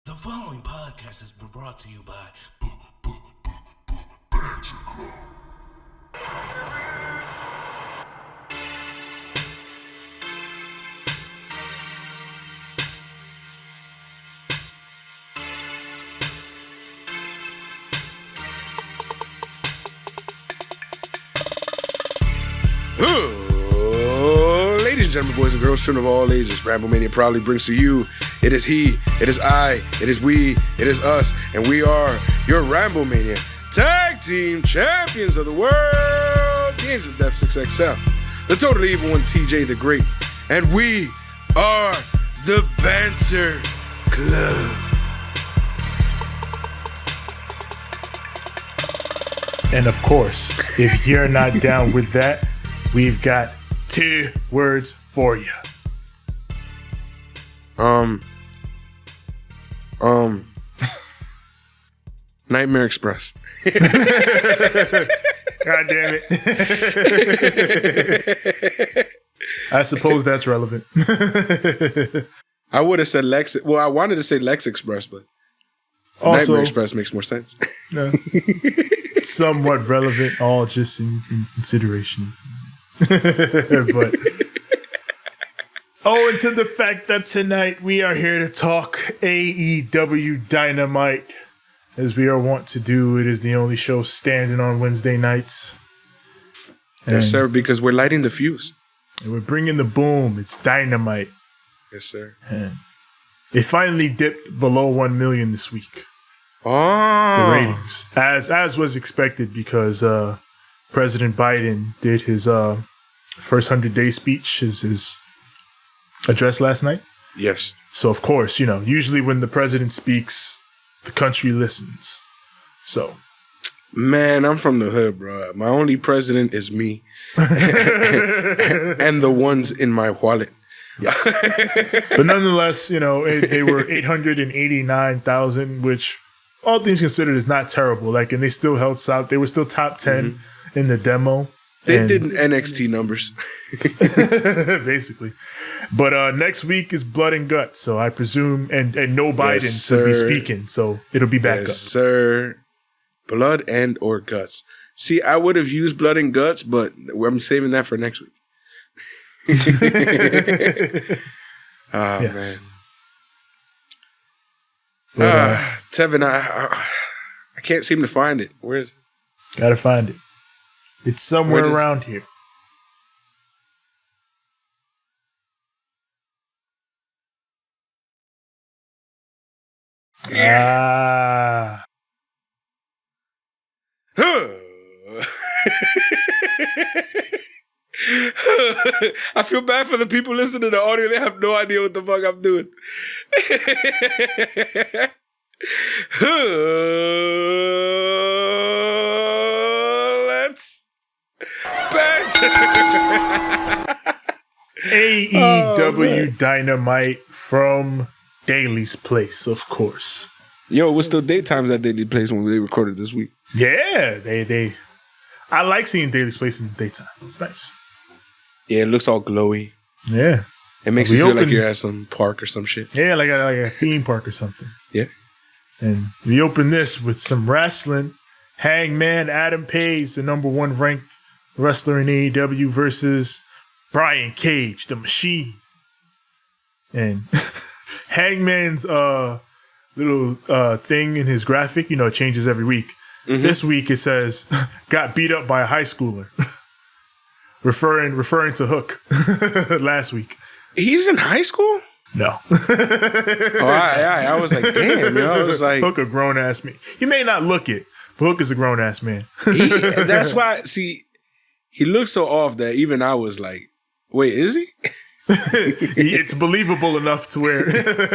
The following podcast has been brought to you by Banter Club. Ladies and gentlemen, boys and girls, children of all ages, Ramblemania proudly brings to you, it is he, it is I, it is we, it is us, and we are your Ramblemania Tag Team Champions of the World, the Angels of Death 6XL, the Totally Evil One, TJ the Great, and we are the Banter Club. And of course, if you're not down with that, we've got 2 words for you. Nightmare Express. God damn it. I suppose that's relevant. I would have said Lex. Well, I wanted to say Lex Express, but Also, Nightmare Express makes more sense. somewhat relevant, all just in consideration. But owing to the fact that tonight we are here to talk AEW Dynamite, as we are wont to do. It is the only show standing on Wednesday nights. Yes, sir, because we're lighting the fuse. And we're bringing the boom. It's Dynamite. Yes, sir. And it finally dipped below 1 million this week. Oh. The ratings. As was expected, because President Biden did his first 100-day speech, his address last night. Yes. So, of course, usually when the president speaks, the country listens. So. Man, I'm from the hood, bro. My only president is me. and the ones in my wallet. Yes. But nonetheless, they were 889,000, which, all things considered, is not terrible. And they still held south. They were still top 10 in the demo. They did NXT numbers. Basically. But next week is Blood and Guts, so I presume, and no Biden Yes, to be sir. speaking, so it'll be back Yes, up. sir. Blood and or guts. See, I would have used blood and guts, but I'm saving that for next week. Oh, Yes. man. But, Tevin, I can't seem to find it. Where is it? gotta find it. It's somewhere around here. Ah. I feel bad for the people listening to the audio. They have no idea what the fuck I'm doing. Let's banter. AEW Dynamite from Daly's Place, of course. Yo, it was still daytimes at Daily Place when they recorded this week. Yeah, they. I like seeing Daly's Place in the daytime. It's nice. Yeah, it looks all glowy. Yeah, It makes you feel like you're at some park or some shit. yeah, like a theme park or something. Yeah. And we open this with some wrestling. Hangman Adam Page, the number 1 ranked wrestler in AEW, versus Brian Cage, the Machine. And Hangman's little thing in his graphic, it changes every week. This week it says, got beat up by a high schooler. referring to Hook last week. He's in high school? No. I was like, damn, I was like, Hook a grown-ass man. You may not look it, but Hook is a grown-ass man. that's why, see, he looks so off that even I was like, wait, is he? It's believable enough to where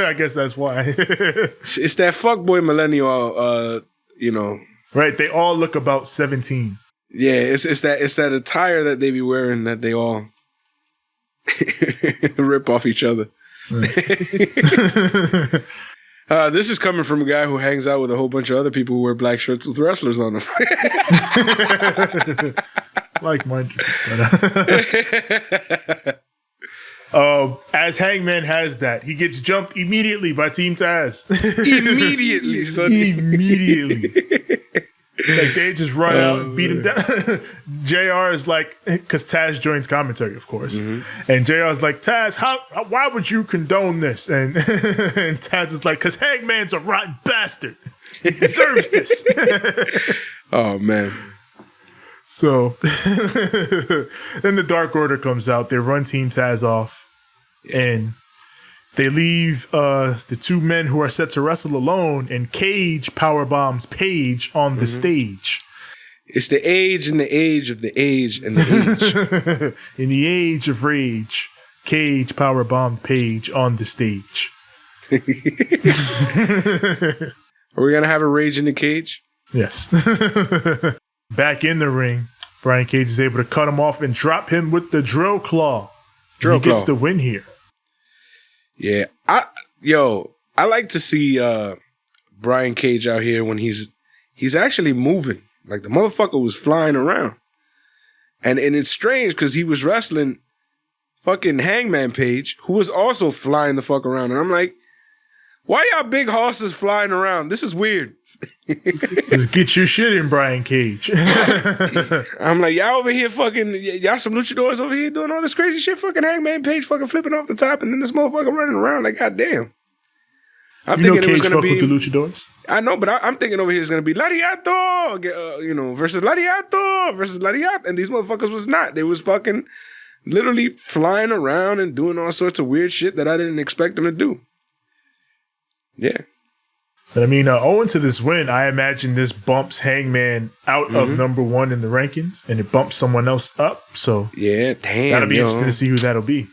I guess that's why. It's that fuckboy millennial, Right, they all look about 17. Yeah, it's that attire that they be wearing that they all rip off each other. This is coming from a guy who hangs out with a whole bunch of other people who wear black shirts with wrestlers on them. Like mine. As Hangman has that, he gets jumped immediately by Team Taz. Immediately, son. Immediately. Like, they just run out and beat him down. JR is like, because Taz joins commentary, of course. Mm-hmm. And JR is like, Taz, why would you condone this? And Taz is like, because Hangman's a rotten bastard. He deserves this. Oh, man. So then the Dark Order comes out. They run Team Taz off. And they leave the two men who are set to wrestle alone, and Cage powerbombs Page on the stage. It's the age and the age of the age and the age. In the age of rage, Cage powerbombed Page on the stage. Are we going to have a rage in the cage? Yes. Back in the ring, Brian Cage is able to cut him off and drop him with the drill claw. He gets the win here. Yeah, I like to see Brian Cage out here when he's actually moving. Like, the motherfucker was flying around, and it's strange because he was wrestling fucking Hangman Page, who was also flying the fuck around, and I'm like, why y'all big horses flying around? This is weird. Just get your shit in, Brian Cage. I'm like, y'all over here fucking, y'all some luchadors over here doing all this crazy shit, fucking Hangman Page fucking flipping off the top, and then this motherfucker running around like, goddamn. I'm thinking Cage it was going to be with the luchadors? I know, but I'm thinking over here it's going to be Lariato, versus Lariato, and these motherfuckers was not. They was fucking literally flying around and doing all sorts of weird shit that I didn't expect them to do. Yeah. But I mean, owing to this win, I imagine this bumps Hangman out of number one in the rankings, and it bumps someone else up. So yeah, damn, that'll be interesting to see who that'll be.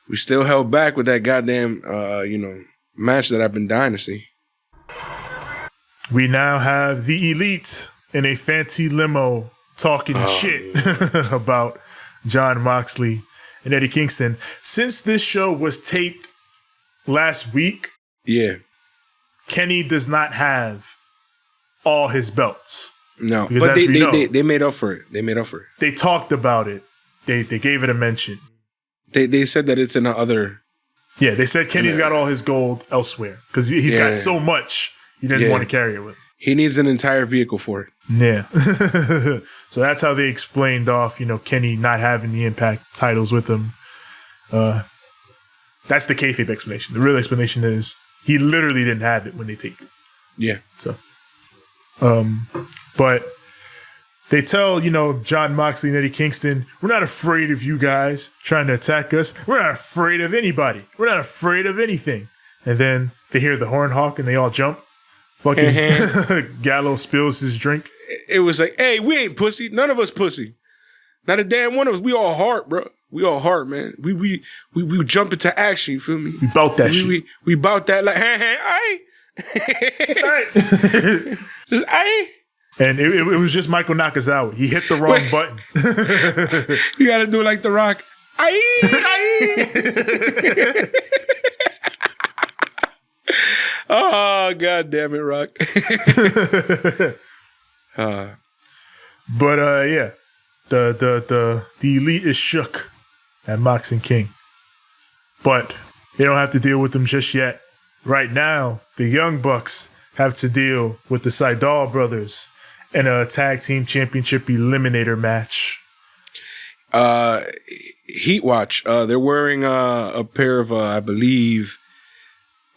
We still held back with that goddamn, match that I've been dying to see. We now have the Elite in a fancy limo talking shit about Jon Moxley and Eddie Kingston. Since this show was taped last week, Kenny does not have all his belts. No, but they made up for it. They talked about it. They gave it a mention. They said that it's in the other. Yeah, they said Kenny's got all his gold elsewhere because he's got so much he didn't want to carry it with him. He needs an entire vehicle for it. Yeah. So that's how they explained off, Kenny not having the Impact titles with him. That's the kayfabe explanation. The real explanation is he literally didn't have it when they taped it. Yeah. So, but they tell, Jon Moxley and Eddie Kingston, we're not afraid of you guys trying to attack us. We're not afraid of anybody. We're not afraid of anything. And then they hear the horn honk and they all jump. Fucking Gallo spills his drink. It was like, hey, we ain't pussy. None of us pussy. Not a damn one of us. We all heart, bro. We all heart, man. We jump into action. You feel me? We bout that shit. We bout that like, aye. Just aye. And it was just Michael Nakazawa. He hit the wrong button. You got to do it like The Rock. Aye. Oh, God damn it, Rock. But yeah, the Elite is shook at Mox and King. But they don't have to deal with them just yet. Right now, the Young Bucks have to deal with the Sydal brothers in a tag team championship eliminator match. Heat Watch. They're wearing a pair of, I believe,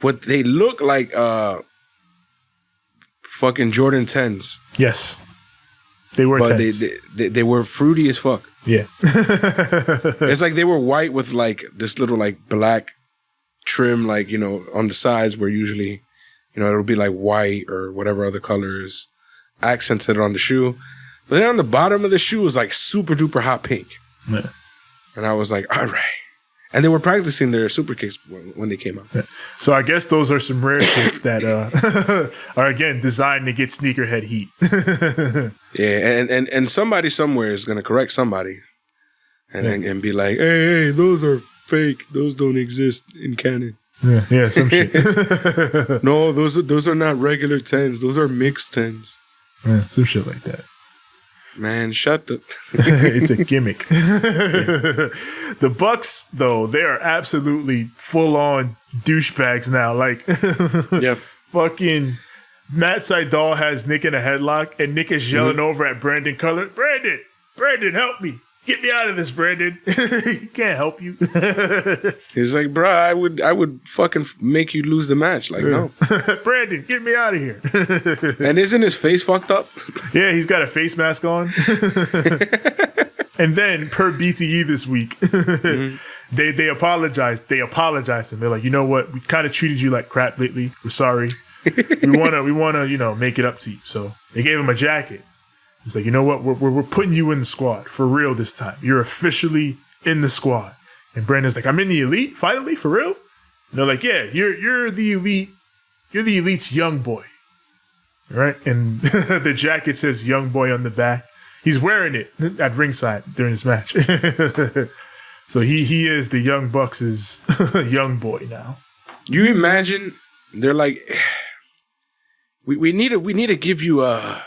what they look like fucking Jordan 10s. Yes. They were 10s. They were fruity as fuck. Yeah. It's like they were white with like this little like black trim, like, on the sides where usually, it'll be like white or whatever other color is accented on the shoe. But then on the bottom of the shoe was like super duper hot pink. Yeah. And I was like, all right. And they were practicing their super kicks when they came out. Yeah. So I guess those are some rare shits that are, again, designed to get sneakerhead heat. Yeah, and somebody somewhere is going to correct somebody and be like, hey, those are fake. Those don't exist in canon. Yeah, some shit. No, those are not regular 10s. Those are mixed 10s. Yeah, some shit like that. Man, shut the... It's a gimmick. The Bucks, though, they are absolutely full-on douchebags now. Like, Yep. fucking Matt Sydal has Nick in a headlock, and Nick is yelling over at Brandon Cutler, Brandon, help me. Get me out of this, Brandon. He can't help you. He's like, bro, I would fucking make you lose the match. Like, no. Brandon, get me out of here. And isn't his face fucked up? Yeah, he's got a face mask on. And then, per BTE this week, they apologized. They apologized to him. They're like, you know what? We kind of treated you like crap lately. We're sorry. We wanna, make it up to you. So they gave him a jacket. It's like, you know what? We're putting you in the squad for real this time. You're officially in the squad. And Brandon's like, I'm in the elite finally for real. And they're like, yeah, you're the elite. You're the elite's young boy, right? And the jacket says "young boy" on the back. He's wearing it at ringside during this match. So he is the Young Bucks' young boy now. You imagine they're like, we need to give you a.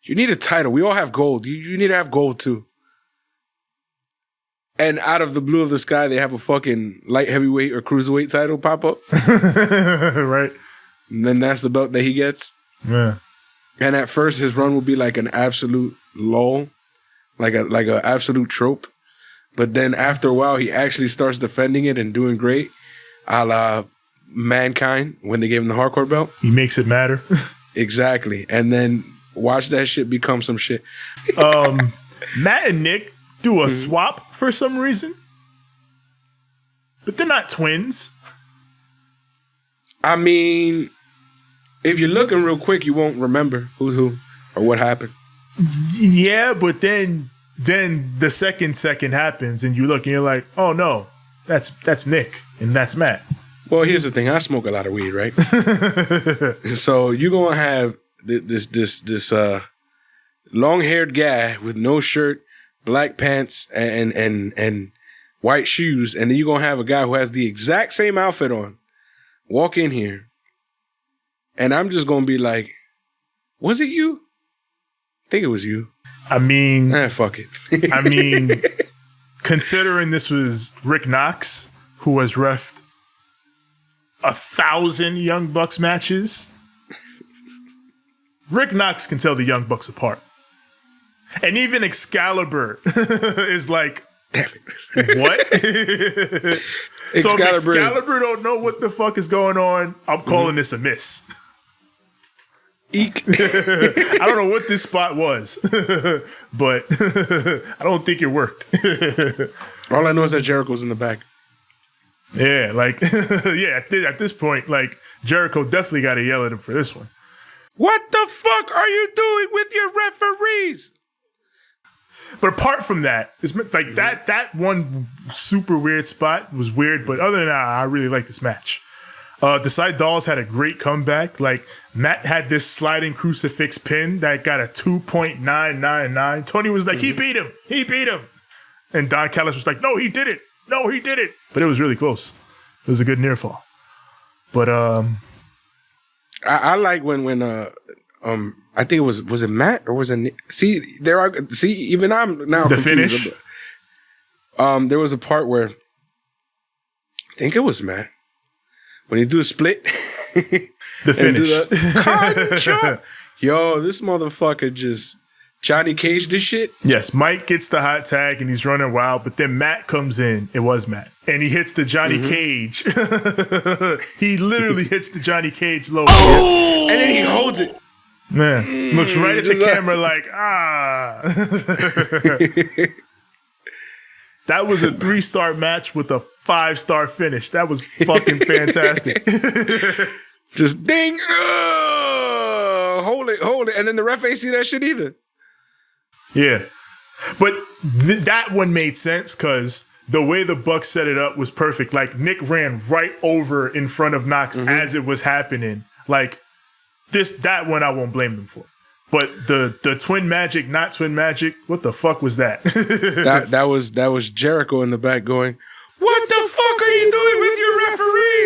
You need a title. We all have gold. You need to have gold too. And out of the blue of the sky, they have a fucking light heavyweight or cruiserweight title pop up. Right. And then that's the belt that he gets. Yeah. And at first, his run will be like an absolute lull, like a absolute trope. But then after a while, he actually starts defending it and doing great, a la Mankind when they gave him the hardcore belt. He makes it matter. Exactly. And then watch that shit become some shit. Matt and Nick do a swap for some reason, but they're not twins. I mean, if you're looking real quick, you won't remember who's who or what happened. Yeah, but then the second happens, and you look and you're like, oh no, that's Nick and that's Matt. Well, here's the thing: I smoke a lot of weed, right? So you're gonna have this long-haired guy with no shirt, black pants, and white shoes, and then you're gonna have a guy who has the exact same outfit on walk in here, and I'm just gonna be like, was it you? I think it was you. I mean, fuck it. I mean, considering this was Rick Knox, who has reffed 1,000 Young Bucks matches, Rick Knox can tell the Young Bucks apart. And even Excalibur is like, damn it. What? So if Excalibur don't know what the fuck is going on, I'm calling this a miss. Eek. I don't know what this spot was, but I don't think it worked. All I know is that Jericho's in the back. Yeah, like, yeah, at this point, like, Jericho definitely got to yell at him for this one. What the fuck are you doing with your referees? But apart from that, it's like that one super weird spot was weird, but other than that, I really like this match. The Side Dolls had a great comeback. Like, Matt had this sliding crucifix pin that got a 2.999. Tony was like, he beat him. And Don Callis was like, no, he did it. But it was really close. It was a good near fall. But I like when I think it was it Matt or was it Nick? Even I'm now the confused. finish. There was a part where I think it was Matt when he do a split. The finish. Yo, this motherfucker just Johnny Cage this shit. Yes, Mike gets the hot tag and he's running wild, but then Matt comes in. It was Matt. And he hits the Johnny Cage. He literally hits the Johnny Cage low. Oh! And then he holds it. Man, looks right at the camera like, That was a 3-star match with a 5-star finish. That was fucking fantastic. Just ding. Hold it. And then the ref ain't see that shit either. Yeah. But that one made sense because the way the Bucks set it up was perfect. Like, Nick ran right over in front of Knox as it was happening. Like, that one I won't blame them for. But the twin magic, not twin magic, what the fuck was that? that was Jericho in the back going, what the fuck are you doing with your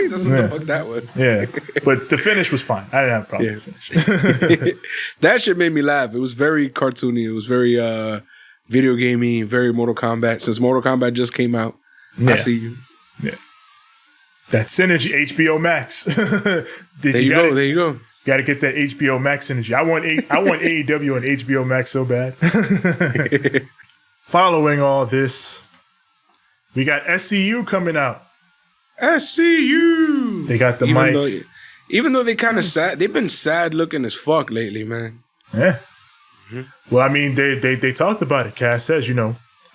face. That's what the fuck that was. Yeah, but the finish was fine. I didn't have a problem with the finish. That shit made me laugh. It was very cartoony. It was very video gamey, very Mortal Kombat. Since Mortal Kombat just came out, I see you. Yeah. That synergy, HBO Max. There you go. Got to get that HBO Max synergy. I want AEW on HBO Max so bad. Following all this, we got SCU coming out. SCU. They got the mic. Even though they kind of sad, they've been sad looking as fuck lately, man. Yeah. Mm-hmm. Well, I mean, they talked about it. Cass says,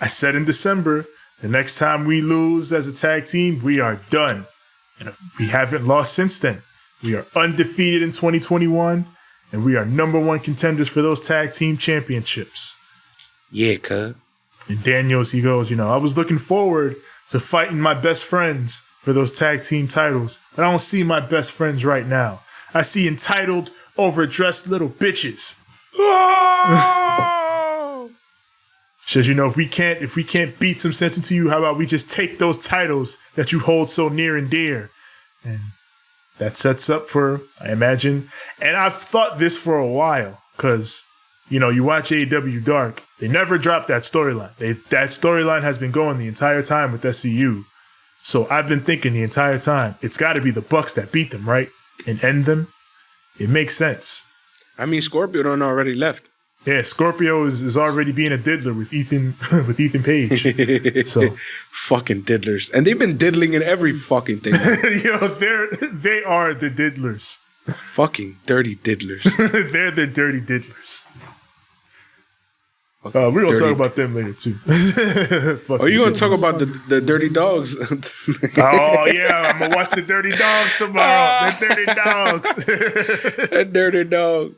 I said in December, the next time we lose as a tag team, we are done. And we haven't lost since then. We are undefeated in 2021, and we are number one contenders for those tag team championships. Yeah, cuz. And Daniels, he goes, I was looking forward to fighting my best friends for those tag team titles, but I don't see my best friends right now. I see entitled, overdressed little bitches. Oh! Says, if we can't beat some sense into you, how about we just take those titles that you hold so near and dear? And that sets up for, I imagine, and I've thought this for a while, because, you watch AEW Dark, they never dropped that storyline. That storyline has been going the entire time with SCU. So I've been thinking the entire time, it's got to be the Bucks that beat them, right? And end them. It makes sense. I mean, Scorpio done already left. Yeah, Scorpio is already being a diddler with Ethan Page. So fucking diddlers, and they've been diddling in every fucking thing. they are the diddlers. Fucking dirty diddlers. They're the dirty diddlers. We're gonna talk about them later too. You gonna talk about the dirty dogs? Oh yeah, I'm gonna watch the dirty dogs tomorrow. The dirty dogs. That dirty dog.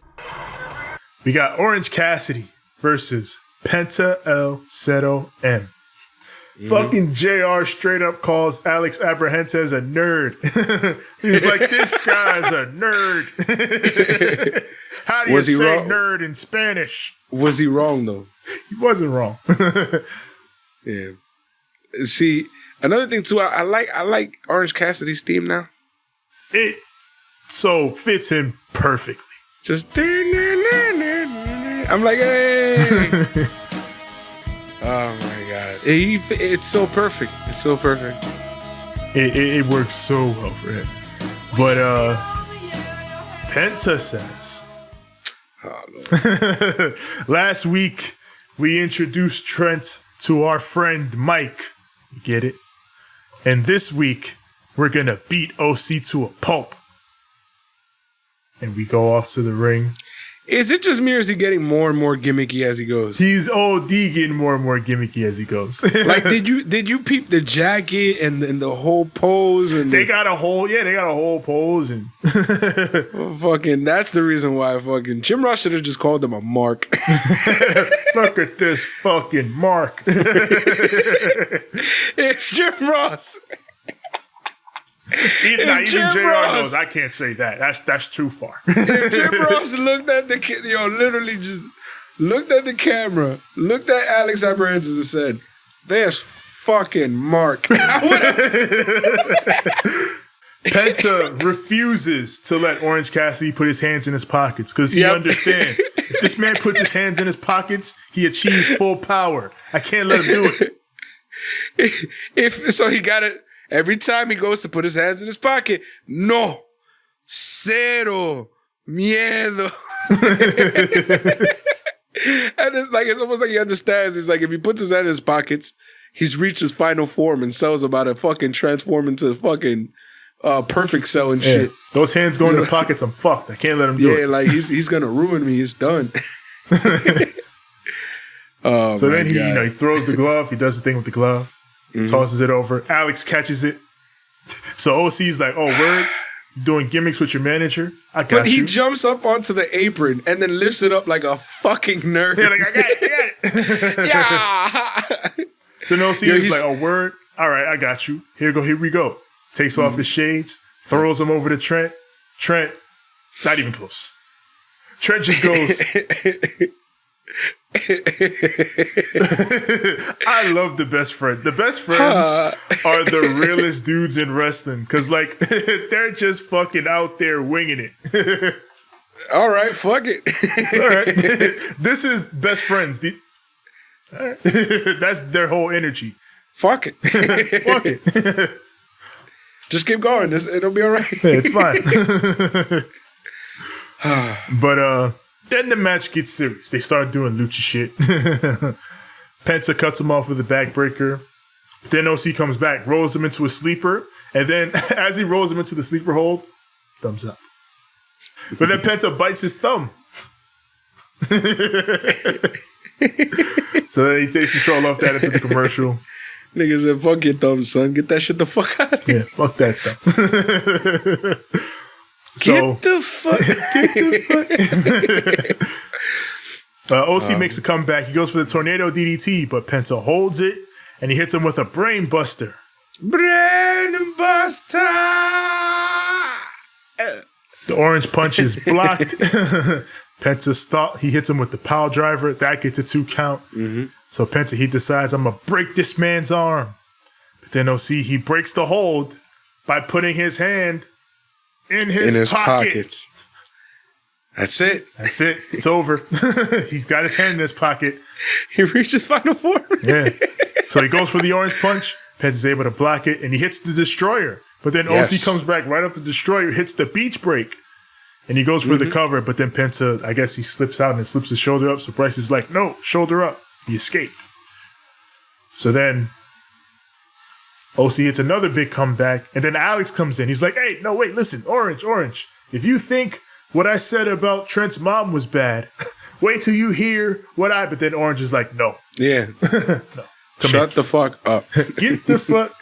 We got Orange Cassidy versus Penta El Zero M. Fucking JR straight up calls Alex Abrahantes a nerd. He's like, this guy's a nerd. How do you say nerd in Spanish? Was he wrong though? He wasn't wrong. Yeah. See, another thing too, I like Orange Cassidy's theme now. It so fits him perfectly. Just I'm like, hey. Oh my god, it's so perfect. It's so perfect. It works so well for him. But Penta says, oh, Lord. last week we introduced Trent to our friend Mike. You get it? And this week we're gonna beat OC to a pulp. And we go off to the ring. Is it just me, or is he getting more and more gimmicky as he goes? He's OD getting more and more gimmicky as he goes. Like, did you peep the jacket and the whole pose? And they got a whole pose and well, fucking. That's the reason why fucking Jim Ross should have just called him a Mark. Look at this fucking Mark. If Jim Ross. Even JR knows I can't say that. That's too far. If Jim Ross looked at the literally just looked at the camera, looked at Alex Abrahantes and said, "There's fucking Mark." Penta refuses to let Orange Cassidy put his hands in his pockets because he understands if this man puts his hands in his pockets, he achieves full power. I can't let him do it. If so, he got it. Every time he goes to put his hands in his pocket, no, cero, miedo. And it's almost like he understands. It's like if he puts his hand in his pockets, he's reached his final form and Cell's about to fucking transform into fucking perfect Cell and shit. Those hands go in the pockets, I'm fucked. I can't let him do it. Yeah, like he's gonna ruin me. He's done. So then he throws the glove. He does the thing with the glove. Tosses it over. Alex catches it. So OC's like, oh, word? You're doing gimmicks with your manager? I got you. But he jumps up onto the apron and then lifts it up like a fucking nerd. Yeah, like, I got it. Yeah. So then OC is like, oh, word? All right, I got you. Here we go. Takes off his shades, throws him over to Trent. Trent, not even close. Trent just goes, I love the best friend. The best friends are the realest dudes in wrestling because, like, they're just fucking out there winging it. All right, fuck it. All right. This is best friends. All right. That's their whole energy. Fuck it. Fuck it. Just keep going. It'll be all right. Yeah, it's fine. But then the match gets serious. They start doing lucha shit. Penta cuts him off with a backbreaker. Then OC comes back, rolls him into a sleeper, and then as he rolls him into the sleeper hold, thumbs up. But then Penta bites his thumb. So then he takes control off that into the commercial. Niggas said, fuck your thumb, son. Get that shit the fuck out of here. Yeah, fuck that thumb. Get the fuck. OC makes a comeback. He goes for the tornado DDT, but Penta holds it, and he hits him with a brain buster. Brain buster! The orange punch is blocked. Penta's thought he hits him with the pile driver. That gets a 2 count. Mm-hmm. So Penta, he decides, I'm going to break this man's arm. But then OC, he breaks the hold by putting his hand in his pockets. That's it. That's it. It's over. He's got his hand in his pocket. He reaches final form. Yeah. So he goes for the orange punch. Penta's able to block it, and he hits the destroyer. But then OC comes back right off the destroyer, hits the beach break. And he goes for the cover, but then Penta, I guess he slips out and slips his shoulder up. So Bryce is like, no, shoulder up. He escaped. So then OC hits another big comeback, and then Alex comes in. He's like, hey, no, wait, listen, Orange. If you think what I said about Trent's mom was bad, wait till you hear what I... But then Orange is like, no. Yeah. No. Shut the fuck up. Get the fuck...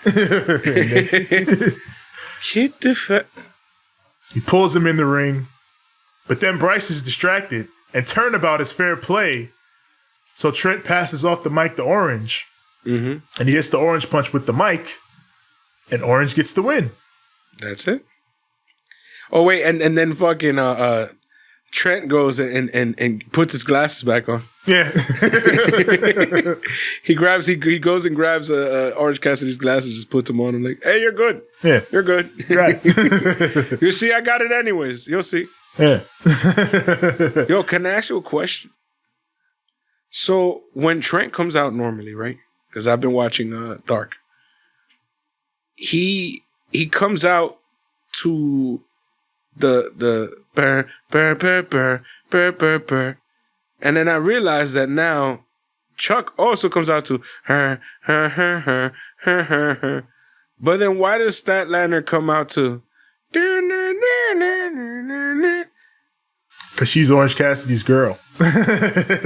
Get the fuck... He pulls him in the ring, but then Bryce is distracted, and turnabout is fair play. So Trent passes off the mic to Orange, and he hits the orange punch with the mic, and Orange gets the win. That's it. Oh wait, and then fucking Trent goes and puts his glasses back on. Yeah. he goes and grabs Orange Cassidy's glasses, just puts them on. I'm like, hey, you're good. Yeah, you're good. Right. You see, I got it anyways. You'll see. Yeah. Yo, can I ask you a question? So when Trent comes out normally, right? Because I've been watching Dark. He comes out to the burr, burr, burr, burr, burr, burr, burr. And then I realized that now Chuck also comes out to her. But then why does Statlander come out to? Because she's Orange Cassidy's girl.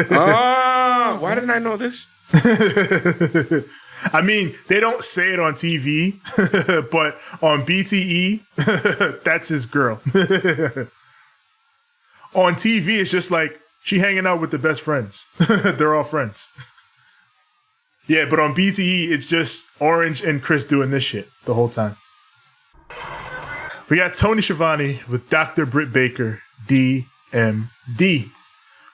Why didn't I know this? I mean, they don't say it on TV, but on BTE, that's his girl. On TV, it's just like, she hanging out with the best friends. They're all friends. Yeah, but on BTE, it's just Orange and Chris doing this shit the whole time. We got Tony Schiavone with Dr. Britt Baker, DMD,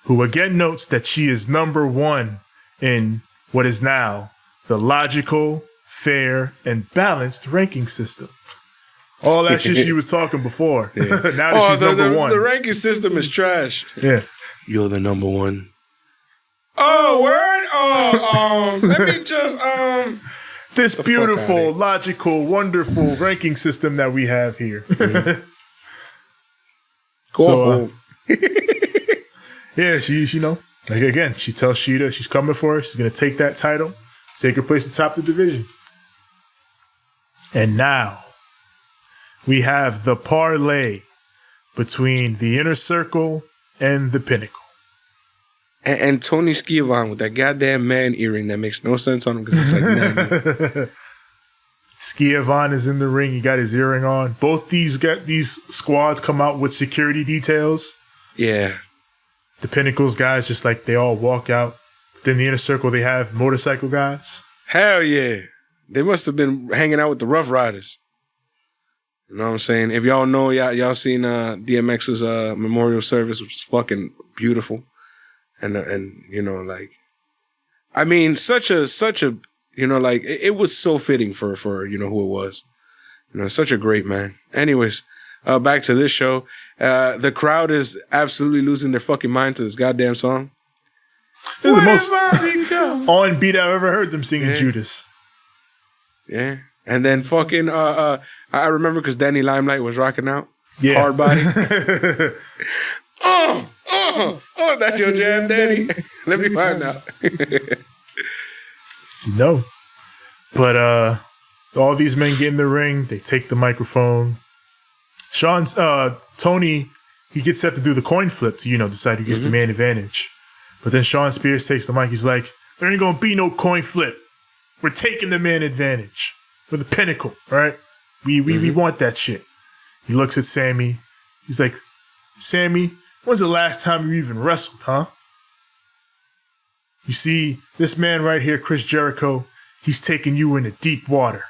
who again notes that she is number 1 in what is now the logical, fair, and balanced ranking system. All that shit she was talking before. Yeah. Now that she's number 1. The ranking system is trash. Yeah. You're the number 1. Oh, word? Oh, let me just, This beautiful, logical, wonderful ranking system that we have here. Cool. Yeah, she, you know, like again, she tells Sheeta she's coming for her. She's going to take that title, take her place atop the division. And now we have the parlay between the Inner Circle and the Pinnacle. And Tony Schiavone with that goddamn man earring that makes no sense on him because it's like Schiavone is in the ring. He got his earring on. Both these squads come out with security details. Yeah. The Pinnacle's guys just like they all walk out. Then the Inner Circle, they have motorcycle guys. Hell yeah. They must have been hanging out with the Rough Riders. You know what I'm saying? If y'all know, y'all seen DMX's memorial service, which is fucking beautiful. and you know, like, I mean, such a you know, like, it was so fitting for you know who it was. You know, such a great man. Anyways, back to this show. The crowd is absolutely losing their fucking mind to this goddamn song. This is the most on beat I've ever heard them singing Judas. Yeah. And then fucking, I remember because Danny Limelight was rocking out. Yeah. Hard body. oh, that's your jam, Danny. Let me find out. You know. But all these men get in the ring. They take the microphone. Tony, he gets set to do the coin flip to, you know, decide who gets the man advantage. But then Shawn Spears takes the mic. He's like, there ain't going to be no coin flip. We're taking the man advantage. We're the Pinnacle, right? We want that shit. He looks at Sammy. He's like, Sammy, when's the last time you even wrestled, huh? You see, this man right here, Chris Jericho, he's taking you into deep water.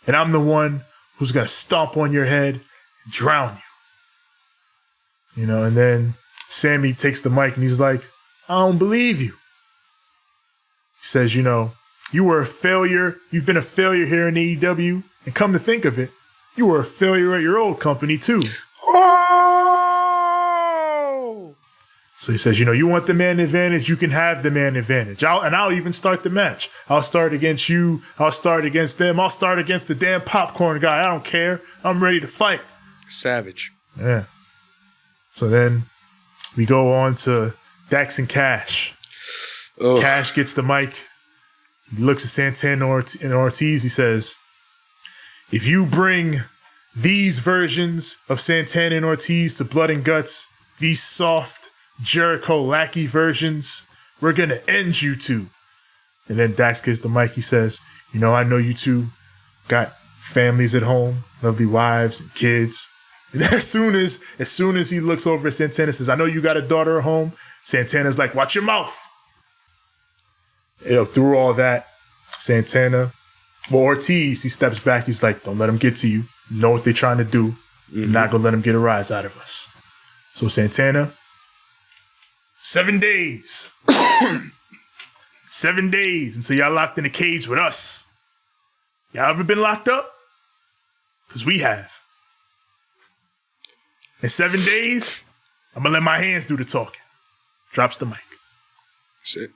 And I'm the one who's going to stomp on your head and drown you. You know, and then Sammy takes the mic and he's like, I don't believe you. He says, you know, you were a failure. You've been a failure here in AEW. And come to think of it, you were a failure at your old company too. Oh! So he says, you know, you want the man advantage, you can have the man advantage. I'll even start the match. I'll start against you. I'll start against them. I'll start against the damn popcorn guy. I don't care. I'm ready to fight. Savage. Yeah. So then we go on to Dax and Cash. Ugh. Cash gets the mic. He looks at Santana and Ortiz. He says, if you bring these versions of Santana and Ortiz to Blood and Guts, these soft Jericho lackey versions, we're going to end you two. And then Dax gets the mic. He says, you know, I know you two got families at home, lovely wives and kids. And as soon as he looks over at Santana and says, I know you got a daughter at home, Santana's like, watch your mouth. You know, through all that, Ortiz, he steps back. He's like, don't let them get to you. You know what they're trying to do. You're not going to let them get a rise out of us. So Santana, 7 days. 7 days until y'all locked in a cage with us. Y'all ever been locked up? Because we have. In 7 days, I'm going to let my hands do the talking. Drops the mic. Shit.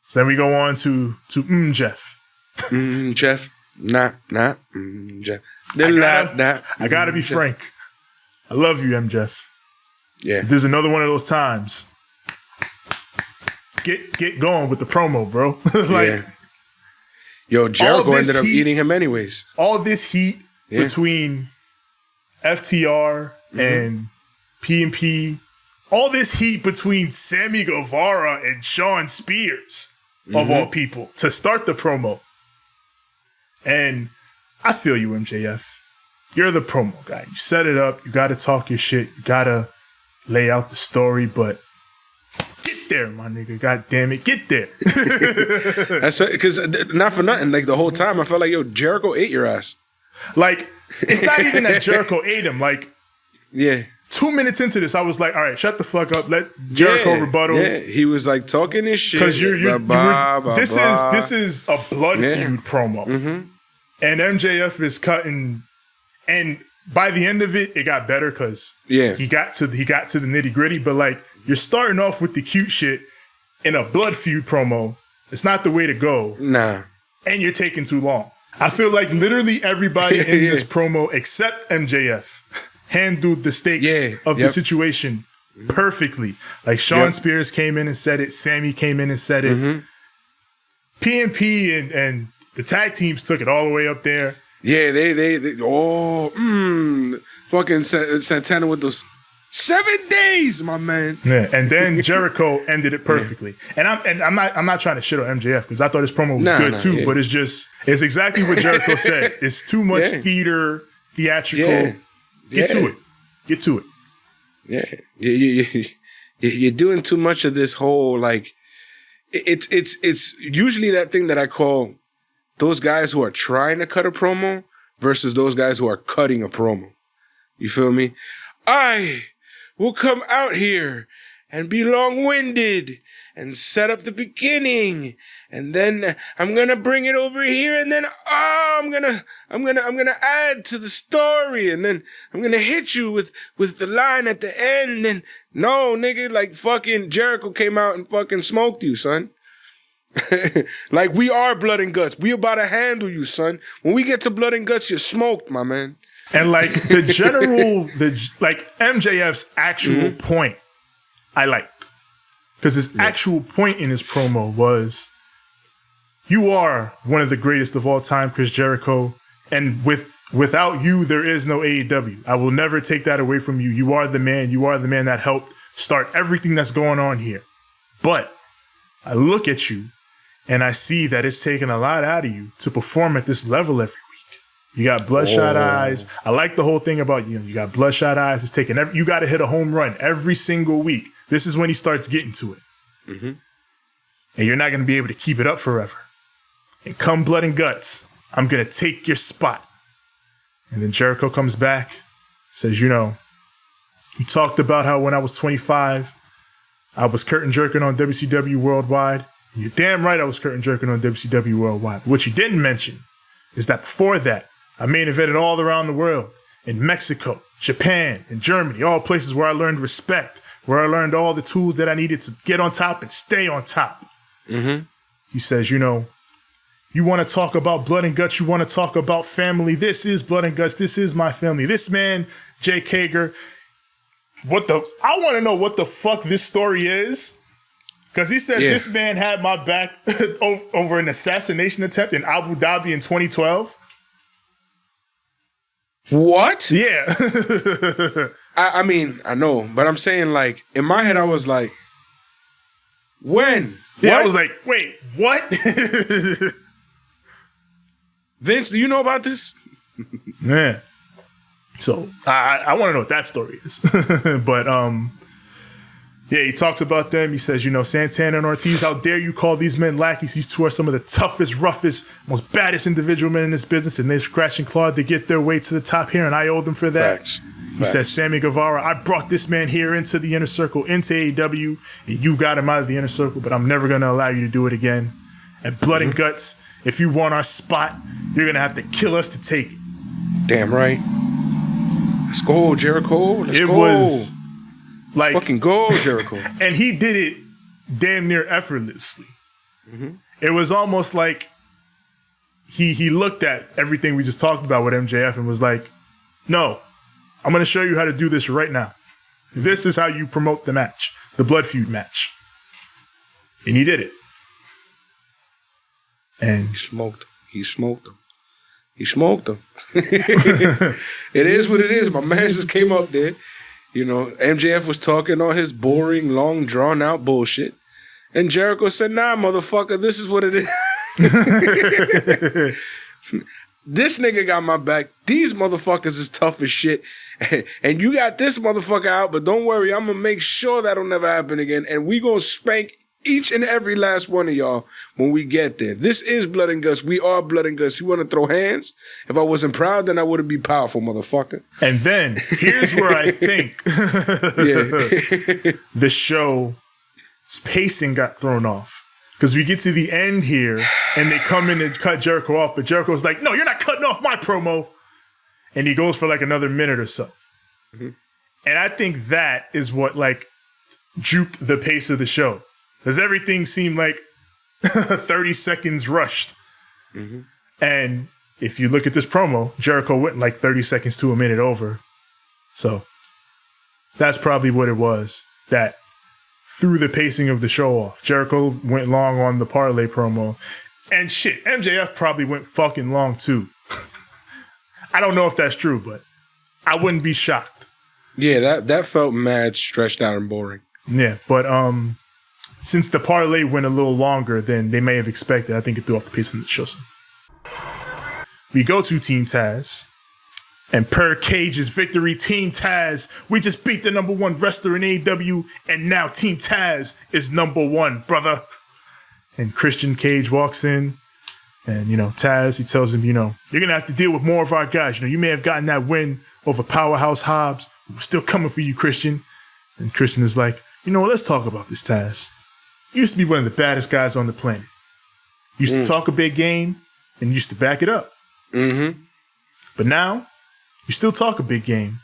So then we go on to Jeff. Jeff. Nah, Jeff. I gotta be frank. I love you, MJF. Yeah. There's another one of those times. Get going with the promo, bro. Like, yeah. Yo, Jericho ended up eating him anyways. All this heat between FTR and P&P, all this heat between Sammy Guevara and Shawn Spears, of all people, to start the promo. And I feel you, MJF. You're the promo guy. You set it up. You got to talk your shit. You got to lay out the story, but get there, my nigga. God damn it. Get there. That's because not for nothing. Like the whole time, I felt like, yo, Jericho ate your ass. Like, it's not even that Jericho ate him. Like, yeah. 2 minutes into this, I was like, all right, shut the fuck up. Let Jericho rebuttal. Yeah, he was like talking his shit. Because this is a blood feud promo. And MJF is cutting, and by the end of it got better because he got to the nitty gritty. But like, you're starting off with the cute shit in a blood feud promo. It's not the way to go. Nah. And you're taking too long. I feel like literally everybody in this promo except MJF handled the stakes of the situation perfectly. Like Shawn Spears came in and said it. Sammy came in and said it. P&P and the tag teams took it all the way up there. Yeah, they fucking Santana with those 7 days, my man. Yeah, and then Jericho ended it perfectly. And I'm not trying to shit on MJF because I thought his promo was good too, but it's exactly what Jericho said. It's too much theatrical. Get to it. Yeah. You're doing too much of this whole, like, it's usually that thing that I call those guys who are trying to cut a promo versus those guys who are cutting a promo. You feel me? I will come out here and be long-winded and set up the beginning, and then I'm gonna bring it over here, and then I'm gonna add to the story, and then I'm gonna hit you with the line at the end. And no, nigga, like fucking Jericho came out and fucking smoked you, son. Like, we are blood and guts. We about to handle you, son. When we get to blood and guts, you're smoked, my man. And like MJF's actual point, I liked. Because his actual point in his promo was, you are one of the greatest of all time, Chris Jericho. And without you, there is no AEW. I will never take that away from you. You are the man. You are the man that helped start everything that's going on here. But I look at you and I see that it's taken a lot out of you to perform at this level every week. You got bloodshot eyes. I like the whole thing about you got bloodshot eyes. It's taking you got to hit a home run every single week. This is when he starts getting to it. Mm-hmm. And you're not going to be able to keep it up forever. And come blood and guts, I'm going to take your spot. And then Jericho comes back, says, you talked about how when I was 25, I was curtain jerking on WCW Worldwide. And you're damn right I was curtain jerking on WCW Worldwide. What you didn't mention is that before that, I main evented all around the world. In Mexico, Japan, and Germany, all places where I learned respect, where I learned all the tools that I needed to get on top and stay on top. Mm-hmm. He says, you want to talk about blood and guts, you want to talk about family. This is blood and guts. This is my family. This man, Jake Hager, I want to know what the fuck this story is. Because he said this man had my back over an assassination attempt in Abu Dhabi in 2012. What? Yeah. I mean, I know, but I'm saying, like, in my head, I was like, when? Yeah, what? I was like, wait, what? Vince, do you know about this? Man. So, I want to know what that story is. But, he talks about them. He says, Santana and Ortiz, how dare you call these men lackeys? These two are some of the toughest, roughest, most baddest individual men in this business, and they scratch and clawed to get their way to the top here, and I owe them for that. Facts. He says, Sammy Guevara, I brought this man here into the inner circle, into AEW, and you got him out of the inner circle, but I'm never going to allow you to do it again. And blood and guts, if you want our spot, you're going to have to kill us to take it. Damn right. Let's go, Jericho. Let's go. It was like... Fucking go, Jericho. And he did it damn near effortlessly. Mm-hmm. It was almost like he looked at everything we just talked about with MJF and was like, no, I'm going to show you how to do this right now. This is how you promote the match, the Blood Feud match. And he did it. And he smoked him. He smoked him. It is what it is. My man just came up there. MJF was talking all his boring, long, drawn-out bullshit. And Jericho said, nah, motherfucker, this is what it is. This nigga got my back. These motherfuckers is tough as shit. And you got this motherfucker out, but don't worry, I'm going to make sure that'll never happen again. And we going to spank each and every last one of y'all when we get there. This is blood and guts. We are blood and guts. You want to throw hands? If I wasn't proud, then I wouldn't be powerful, motherfucker. And then, here's where I think the show's pacing got thrown off. Because we get to the end here, and they come in and cut Jericho off, but Jericho's like, no, you're not cutting off my promo. And he goes for like another minute or so. Mm-hmm. And I think that is what juked the pace of the show. Because everything seemed like 30 seconds rushed. Mm-hmm. And if you look at this promo, Jericho went 30 seconds to a minute over. So that's probably what it was that threw the pacing of the show off. Jericho went long on the parlay promo. And shit, MJF probably went fucking long too. I don't know if that's true, but I wouldn't be shocked. Yeah, that felt mad stretched out and boring. Yeah, but since the parlay went a little longer than they may have expected, I think it threw off the pace of the show. We go to Team Taz, and per Cage's victory, Team Taz, we just beat the number one wrestler in AEW, and now Team Taz is number one, brother. And Christian Cage walks in, and, Taz, he tells him, you're going to have to deal with more of our guys. You may have gotten that win over Powerhouse Hobbs. We're still coming for you, Christian. And Christian is like, you know what? Let's talk about this, Taz. You used to be one of the baddest guys on the planet. You used to talk a big game and you used to back it up. Mm-hmm. But now, you still talk a big game,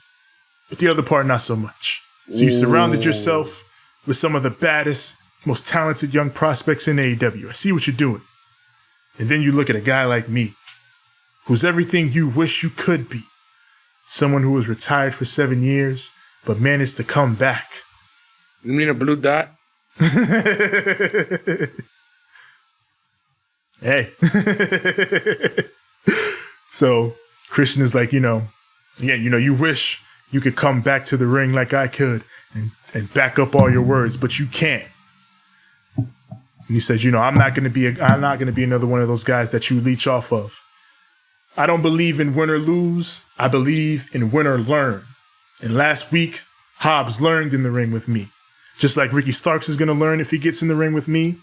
but the other part, not so much. So you surrounded yourself with some of the baddest, most talented young prospects in AEW. I see what you're doing. And then you look at a guy like me, who's everything you wish you could be. Someone who was retired for 7 years, but managed to come back. You mean a blue dot? Hey. So Christian is like, you wish you could come back to the ring like I could and back up all your words, but you can't. And he says, I'm not going to be another one of those guys that you leech off of. I don't believe in win or lose. I believe in win or learn. And last week, Hobbs learned in the ring with me. Just like Ricky Starks is going to learn if he gets in the ring with me.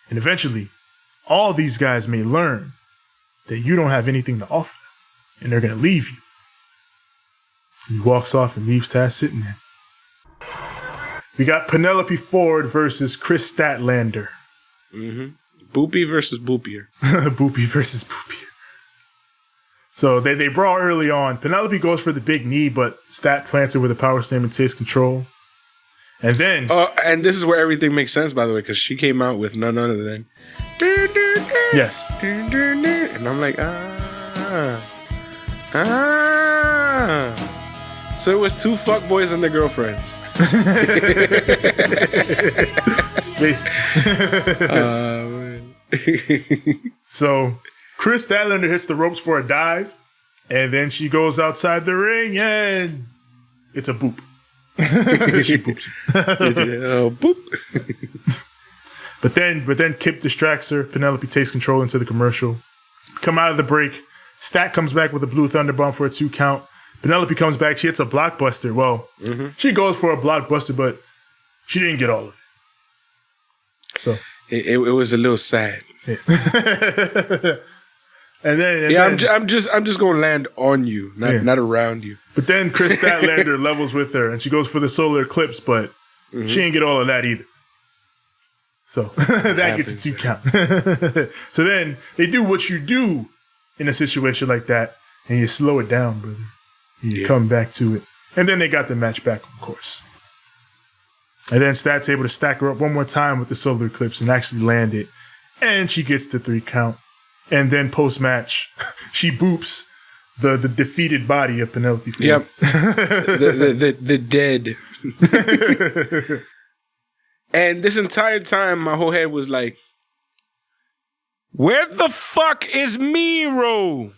And eventually, all these guys may learn that you don't have anything to offer them. And they're going to leave you. He walks off and leaves Taz sitting there. We got Penelope Ford versus Chris Statlander. Mm-hmm. Boopy versus Boopier. Boopy versus Boopier. So they brawl early on. Penelope goes for the big knee, but Stat plants her with a power slam and takes control. And then... and this is where everything makes sense, by the way, because she came out with none other than... Yes. And I'm like, So it was two fuckboys and their girlfriends. So Chris Statlander hits the ropes for a dive, and then she goes outside the ring, and it's a boop. She boops. Boop. But then Kip distracts her. Penelope takes control into the commercial. Come out of the break. Stat comes back with a blue thunderbomb for a 2 count. Penelope comes back. She hits a blockbuster. Well, she goes for a blockbuster, but she didn't get all of it. So it was a little sad. Yeah. and I'm just gonna land on you, not around you. But then Chris Statlander levels with her, and she goes for the solar eclipse, but she didn't get all of that either. So that gets a 2 count. So then they do what you do in a situation like that, and you slow it down, brother. You come back to it. And then they got the match back, of course. And then Stat's able to stack her up one more time with the solar eclipse and actually land it. And she gets the 3 count. And then post-match, she boops the defeated body of Penelope Ford. Yep. the dead. And this entire time, my whole head was like, where the fuck is Miro?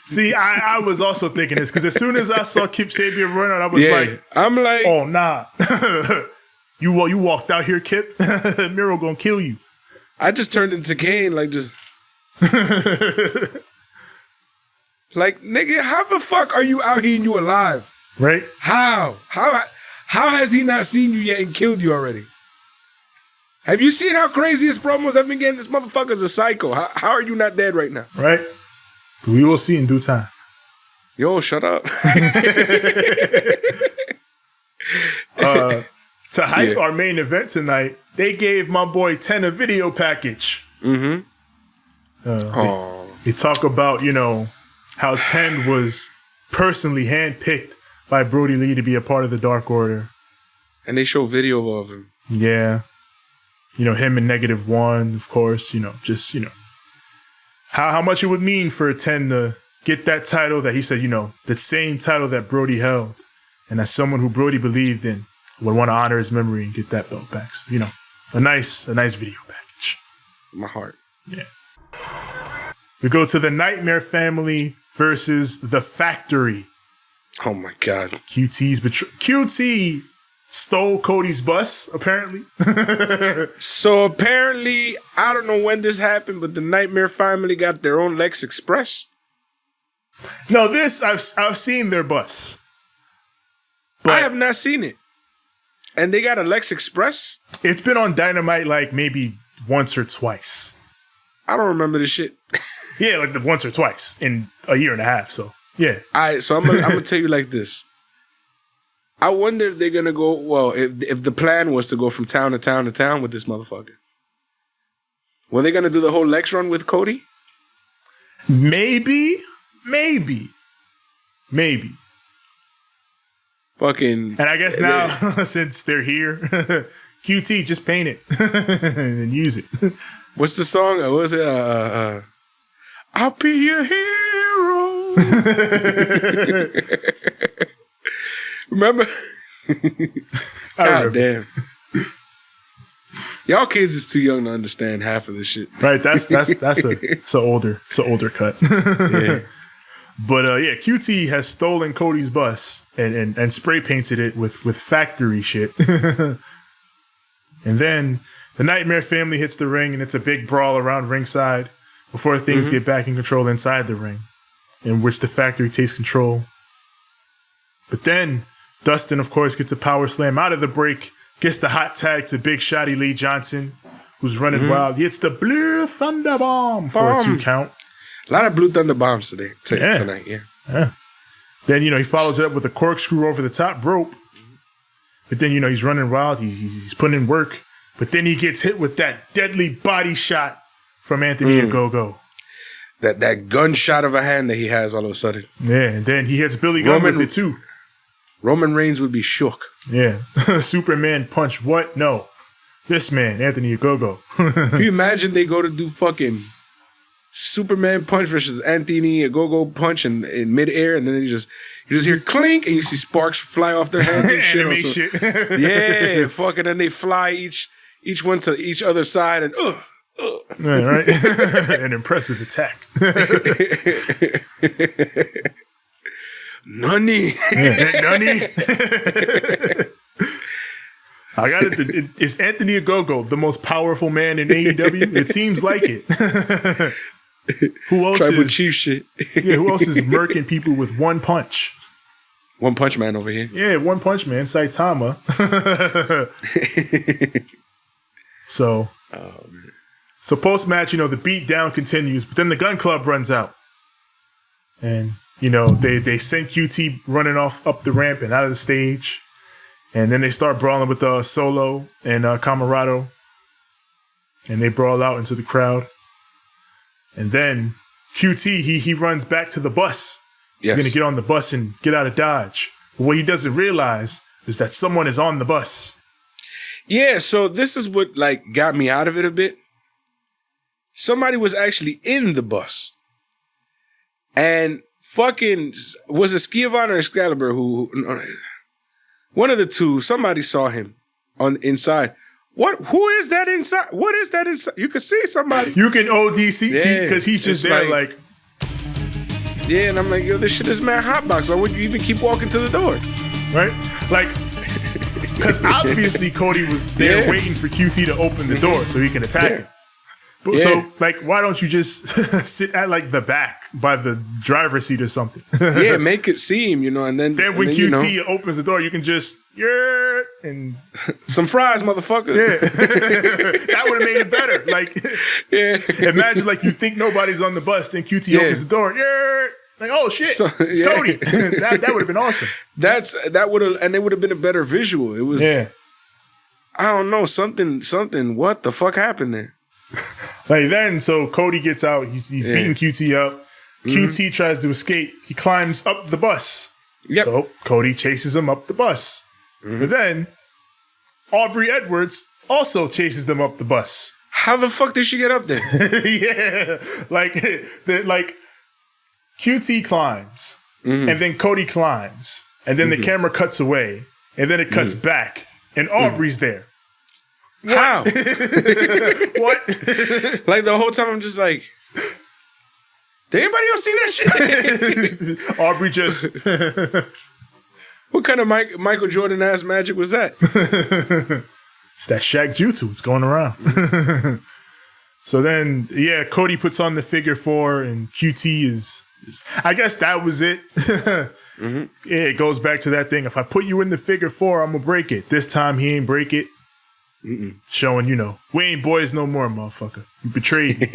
See, I was also thinking this, because as soon as I saw Kip Sabian run out, I was like, I'm like, oh, nah. You walked out here, Kip. Miro gonna kill you. I just turned into Kane, like just... Like, nigga, how the fuck are you out here and you alive? Right? How has he not seen you yet and killed you already? Have you seen how crazy his promos have been getting? This motherfucker's a psycho. How are you not dead right now? Right? We will see in due time. Yo, shut up. To hype our main event tonight, they gave my boy 10 a video package. Mm-hmm. They talk about, how 10 was personally handpicked by Brody Lee to be a part of the Dark Order. And they show video of him. Yeah. Him and -1, of course, how much it would mean for 10 to get that title that he said, that same title that Brody held. And as someone who Brody believed in, would want to honor his memory and get that belt back. So, a nice video package. My heart. Yeah. We go to the Nightmare Family versus The Factory. Oh my God. QT stole Cody's bus, apparently. So apparently, I don't know when this happened, but the Nightmare Family got their own Lex Express. No, I've seen their bus. But I have not seen it. And they got a Lex Express? It's been on Dynamite like maybe once or twice. I don't remember this shit. Yeah, like once or twice in a year and a half. So, yeah. All right, so I'm gonna tell you like this. I wonder if they're gonna go. Well, if the plan was to go from town to town to town with this motherfucker, were they gonna do the whole Lex run with Cody? Maybe. Fucking. And I guess now, since they're here, QT, just paint it and use it. What's the song? What was it? I'll be your hero. Remember? God damn. Y'all kids is too young to understand half of this shit. Right, it's an older cut. Yeah. But QT has stolen Cody's bus and spray painted it with factory shit. And then the Nightmare family hits the ring and it's a big brawl around ringside before things get back in control inside the ring, in which the factory takes control. But then Dustin, of course, gets a power slam out of the break, gets the hot tag to Big Shotty Lee Johnson, who's running wild. He hits the Blue Thunder Bomb for a 2 count. A lot of Blue Thunder Bombs tonight, yeah. Then, he follows it up with a corkscrew over the top rope. But then, he's running wild. He's putting in work. But then he gets hit with that deadly body shot from Anthony Ogogo. That gunshot of a hand that he has all of a sudden. Yeah, and then he hits Billy Gunn with it too. Roman Reigns would be shook. Yeah. Superman punch. What? No. This man, Anthony Ogogo. Can you imagine they go to do fucking Superman punch versus Anthony Ogogo punch in midair, and then you just hear clink, and you see sparks fly off their hands and shit. Anime shit. Yeah, fucking, and they fly each one to each other side, and Yeah, right? An impressive attack. Nani. Nani. I got it. Is Anthony Ogogo the most powerful man in AEW? It seems like it. Who else Tribal is chief shit? Yeah, who else is murking people with one punch? One Punch Man over here. Yeah, One Punch Man, Saitama. So post match, the beat down continues, but then the Gun Club runs out, and they send QT running up the ramp and out of the stage, and then they start brawling with Solo and Camarado, and they brawl out into the crowd, and then QT he runs back to the bus. He's going to get on the bus and get out of Dodge. But what he doesn't realize is that someone is on the bus. Yeah, so this is what got me out of it a bit. Somebody was actually in the bus. And fucking, was it Schiavone or Excalibur who, one of the two, somebody saw him on inside. Who is that inside? What is that inside? You can see somebody. You can ODC because he's just there yeah, and I'm like, yo, this shit is mad hotbox. Why would you even keep walking to the door? Right? Because obviously Cody was there waiting for QT to open the door so he can attack him. But, so, why don't you just sit at the back by the driver's seat or something? Yeah, make it seem, and then when QT opens the door, you can just and some fries, motherfucker. Yeah, that would have made it better. Imagine you think nobody's on the bus, then QT opens the door. Oh shit, it's Cody. that would have been awesome. That would have, and it would have been a better visual. It was, I don't know, something. What the fuck happened there? Then, so Cody gets out. He's beating QT up. QT tries to escape. He climbs up the bus. Yep. So Cody chases him up the bus. But then Aubrey Edwards also chases them up the bus. How the fuck did she get up there? Yeah, QT climbs, and then Cody climbs, and then the camera cuts away, and then it cuts back, and Aubrey's there. What? How? What? The whole time I'm just like, did anybody else see that shit? Aubrey just... What kind of Michael Jordan ass magic was that? It's that Shaq Jutsu. It's going around. So then, Cody puts on the figure 4, and QT is I guess that was it. Yeah, it goes back to that thing. If I put you in the figure 4, I'm gonna break it. This time he ain't break it. Showing, we ain't boys no more, motherfucker. You betrayed me.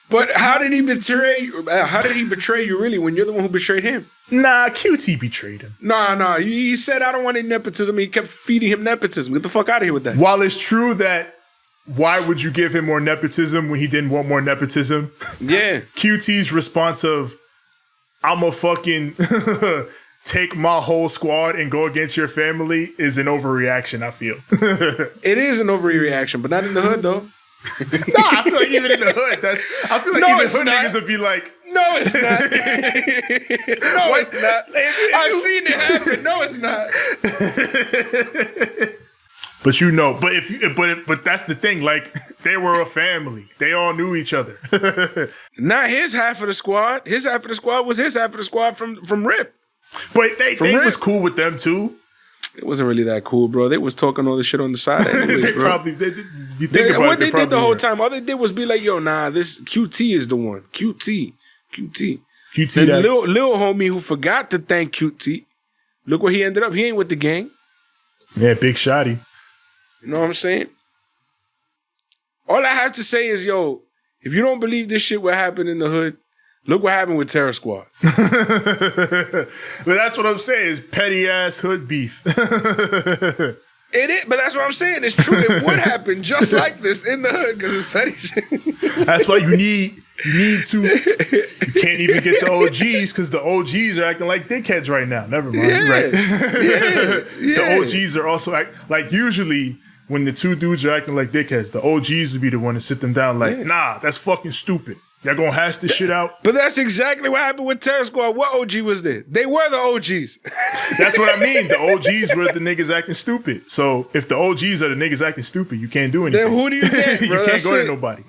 But how did he betray you really when you're the one who betrayed him? Nah, QT betrayed him. Nah. He said, I don't want any nepotism. He kept feeding him nepotism. Get the fuck out of here with that. While it's true that why would you give him more nepotism when he didn't want more nepotism? Yeah. QT's response of, I'm a fucking take my whole squad and go against your family is an overreaction, I feel. It is an overreaction, but not in the hood, though. Nah, I feel like even in the hood, I feel like No, even it's hood not. niggas would be like, No, it's not. No, What? it's not. I've seen it happen. No, it's not. but you know, but that's the thing. Like, they were a family. They all knew each other. Not his half of the squad. His half of the squad was his half of the squad from Rip. But they Rip. was cool with them too. It wasn't really that cool, bro. They was talking all this shit on the side. Anyways, They bro. probably did. You think about What it, they did the probably whole were. time, all they did was be like, yo, nah, this QT is the one. QT. QT And that, Lil homie who forgot to thank QT. Look where he ended up. He ain't with the gang. yeah, big shotty. You know what I'm saying? All I have to say is, yo, if you don't believe this shit what happened in the hood, look what happened with Terror Squad. But that's what I'm saying is petty ass hood beef. It is, but that's what I'm saying. It's true. It would happen just like this in the hood because it's petty shit. That's why you need to. You can't even get the OGs because the OGs are acting like dickheads right now. Never mind. Yeah. Right? Yeah. The OGs are also like usually when the two dudes are acting like dickheads, the OGs would be the one to sit them down like, nah, that's fucking stupid. Y'all gonna hash this shit out? But that's exactly what happened with Terror Squad. What OG was there? They were the OGs. That's what I mean. The OGs were the niggas acting stupid. So if the OGs are the niggas acting stupid, you can't do anything. Then who do you get, bro? You can't That's go it. to nobody.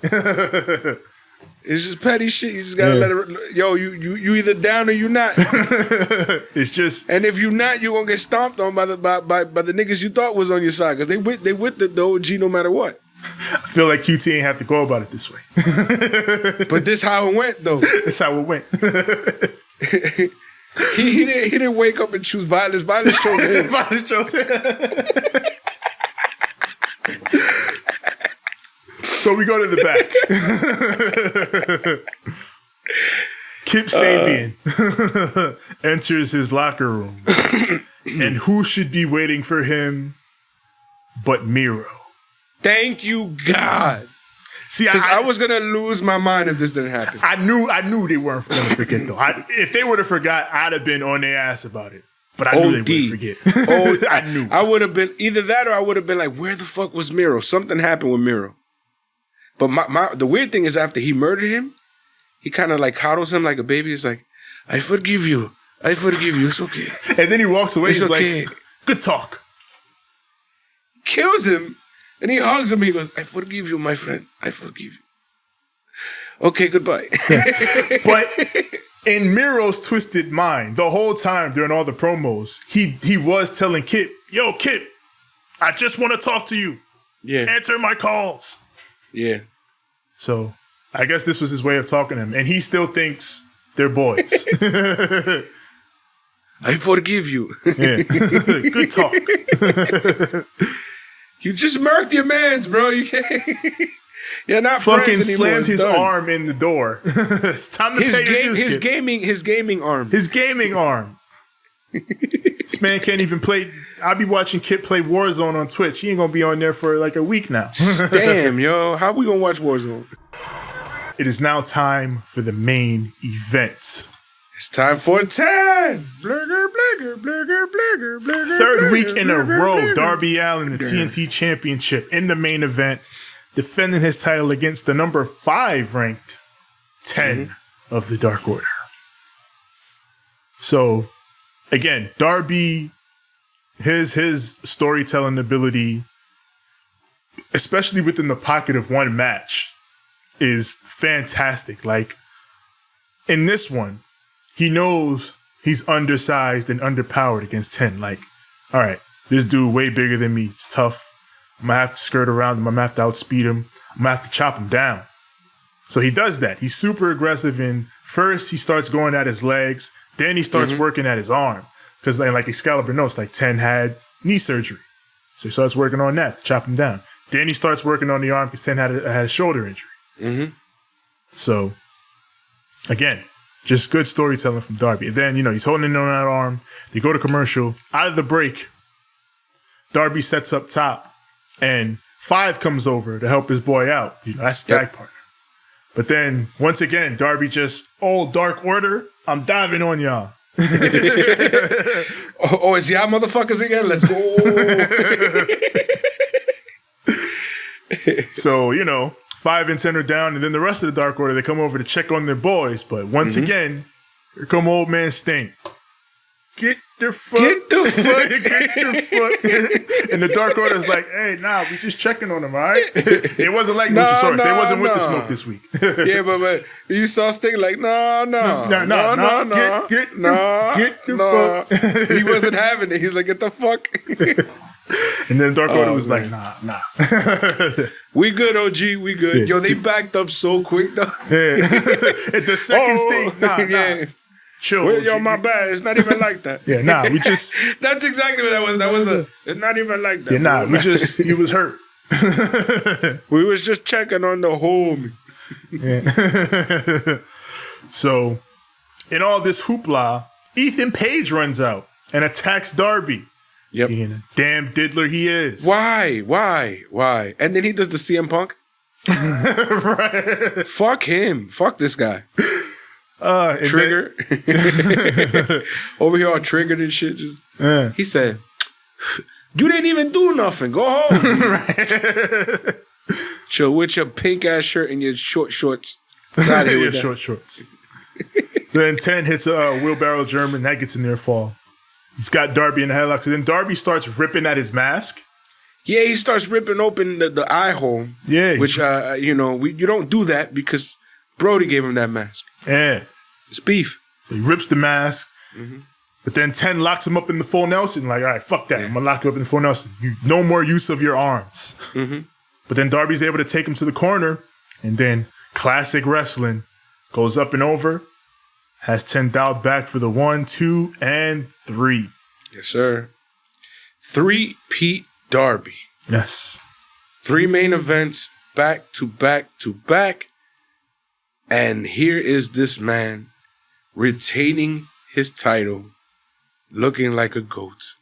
It's just petty shit. You just gotta let it. Yo, you either down or you not. It's just And if you not, you gonna get stomped on by the niggas you thought was on your side because they with the OG no matter what. I feel like QT ain't have to go about it this way. But this how it went though. That's how it went. He didn't wake up and choose violence. Violence chose him. Violence chose him. So we go to the back. Kip Sabian enters his locker room. And who should be waiting for him but Miro? Thank you, God. See, Because I was gonna lose my mind if this didn't happen. I knew they weren't gonna forget though. If they would have forgot, I'd have been on their ass about it. But I knew they wouldn't forget. I knew. I would have been either that or I would have been like, where the fuck was Miro? Something happened with Miro. But the weird thing is after he murdered him, he kind of like coddles him like a baby. It's like, I forgive you. I forgive you. It's okay. And then he walks away. It's He's okay. like, good talk. Kills him. And he hugs him. He goes, I forgive you, my friend. I forgive you. Okay, goodbye. But in Miro's twisted mind, the whole time during all the promos, he was telling Kip, yo, Kip, I just want to talk to you. Yeah. Answer my calls. Yeah. So I guess this was his way of talking to him. And he still thinks they're boys. I forgive you. Yeah. Good talk. You just murked your mans, bro. You can't. You're not Fucking friends anymore. slammed It's his done. arm in the door. It's time to pay your dues, His kid. gaming arm. His gaming arm. This man can't even play. I'll be watching Kip play Warzone on Twitch. He ain't gonna be on there for like a week now. Damn, yo. How we gonna watch Warzone? It is now time for the main event. It's time for 10. Blurger, blurger, blurger, blurger, blurger. Third week in a blurger, row, blurger. Darby Allin, the TNT Championship, in the main event, defending his title against the number 5 ranked 10 of the Dark Order. So, again, Darby, his storytelling ability, especially within the pocket of one match, is fantastic. Like, in this one, he knows he's undersized and underpowered against 10. Like, all right, this dude way bigger than me. It's tough. I'm going to have to skirt around him. I'm going to have to outspeed him. I'm going to have to chop him down. So he does that. He's super aggressive. And first, he starts going at his legs. Then he starts working at his arm. Because like Excalibur knows, like 10 had knee surgery. So he starts working on that, chop him down. Then he starts working on the arm because 10 had a shoulder injury. So, again, just good storytelling from Darby. And then, he's holding on that arm. They go to commercial. Out of the break, Darby sets up top. And 5 comes over to help his boy out. That's the tag partner. But then, once again, Darby just, Dark Order, I'm diving on y'all. It's y'all motherfuckers again? Let's go. So, 5 and 10 are down, and then the rest of the Dark Order, they come over to check on their boys. But once again, here come old man Sting. Get the fuck. Get the fuck. And the Dark Order's like, hey, nah, we just checking on him, all right? It wasn't like Luchasaurus. They wasn't with the smoke this week. Yeah, but you saw Sting like, no. Get the fuck. He wasn't having it. He's like, get the fuck. And then Dark Order was like, nah. We good, OG. We good. Yeah. Yo, they backed up so quick, though. Yeah. At the second Sting, nah. Yeah. Chill. Yo, my bad. It's not even like that. Yeah, nah, we just... That's exactly what that was. It's not even like that. Yeah, nah, he was hurt. We was just checking on the homie. Yeah. So, in all this hoopla, Ethan Page runs out and attacks Darby. Yep. Being a damn diddler he is. Why? And then he does the CM Punk. Right. Fuck him. Fuck this guy. Trigger. Over here all triggered and shit. He said, you didn't even do nothing. Go home. Right. Chill with your pink ass shirt and your short shorts. Out here with short shorts. Then 10 hits a wheelbarrow German. That gets a near fall. He's got Darby in the headlock. So then Darby starts ripping at his mask. Yeah, he starts ripping open the eye hole. Yeah. Which, you don't do that because Brody gave him that mask. Yeah. It's beef. So he rips the mask. Mm-hmm. But then 10 locks him up in the full Nelson. Like, all right, fuck that. I'm going to lock you up in the full Nelson. No more use of your arms. Mm-hmm. But then Darby's able to take him to the corner. And then classic wrestling goes up and over. Has 10 dialed back for the 1, 2, and 3. Yes, sir. 3-peat Darby. Yes. 3 main events back to back to back. And here is this man retaining his title, looking like a goat.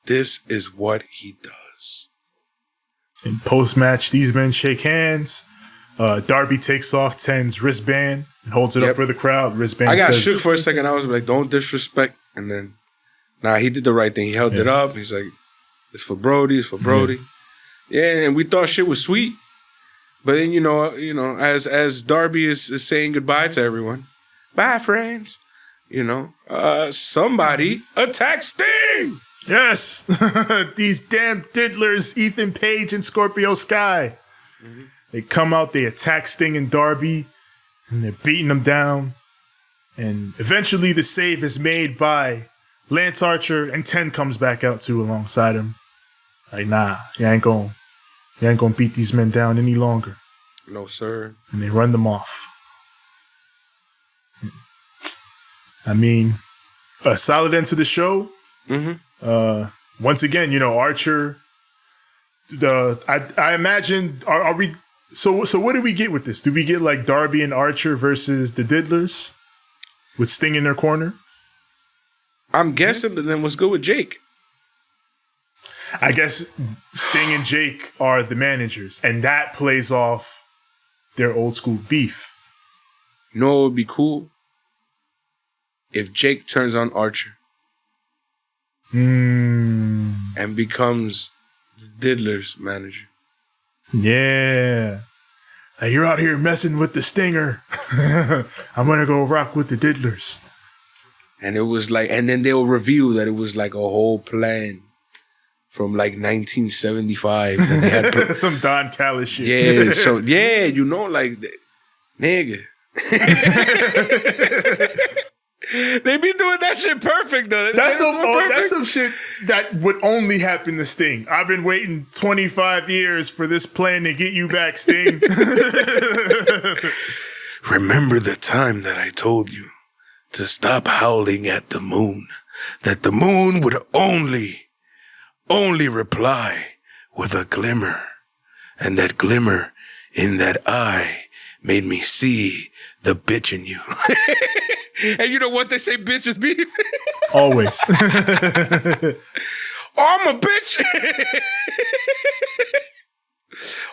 This is what he does. In post-match, these men shake hands. Darby takes off 10's wristband and holds it up for the crowd. Wristband. I got shook for a second. I was like, don't disrespect. And then, he did the right thing. He held it up. He's like, it's for Brody. It's for Brody. Yeah, and we thought shit was sweet. But then, as Darby is saying goodbye to everyone, bye, friends. Somebody attack Sting. Yes. These damn diddlers, Ethan Page and Scorpio Sky. Mm-hmm. They come out, they attack Sting and Darby, and they're beating them down. And eventually the save is made by Lance Archer, and 10 comes back out too alongside him. Like, nah, you ain't gonna beat these men down any longer. No, sir. And they run them off. I mean, a solid end to the show. Mm-hmm. Once again, Archer. I imagine, are we? So what do we get with this? Do we get like Darby and Archer versus the Diddlers with Sting in their corner? I'm guessing, but then what's good with Jake? I guess Sting and Jake are the managers, and that plays off their old school beef. You know what would be cool? If Jake turns on Archer. And becomes the Diddlers manager. Yeah. Like, you're out here messing with the Stinger. I'm going to go rock with the Diddlers. And it was like, and then they'll reveal that it was like a whole plan from like 1975. And they had some Don Callis shit. Yeah, so, like, nigga. They be doing that shit perfect, though. That's some shit that would only happen to Sting. I've been waiting 25 years for this plan to get you back, Sting. Remember the time that I told you to stop howling at the moon, that the moon would only reply with a glimmer, and that glimmer in that eye made me see the bitch in you. And you know, once they say bitch is beef. Always. I'm a bitch.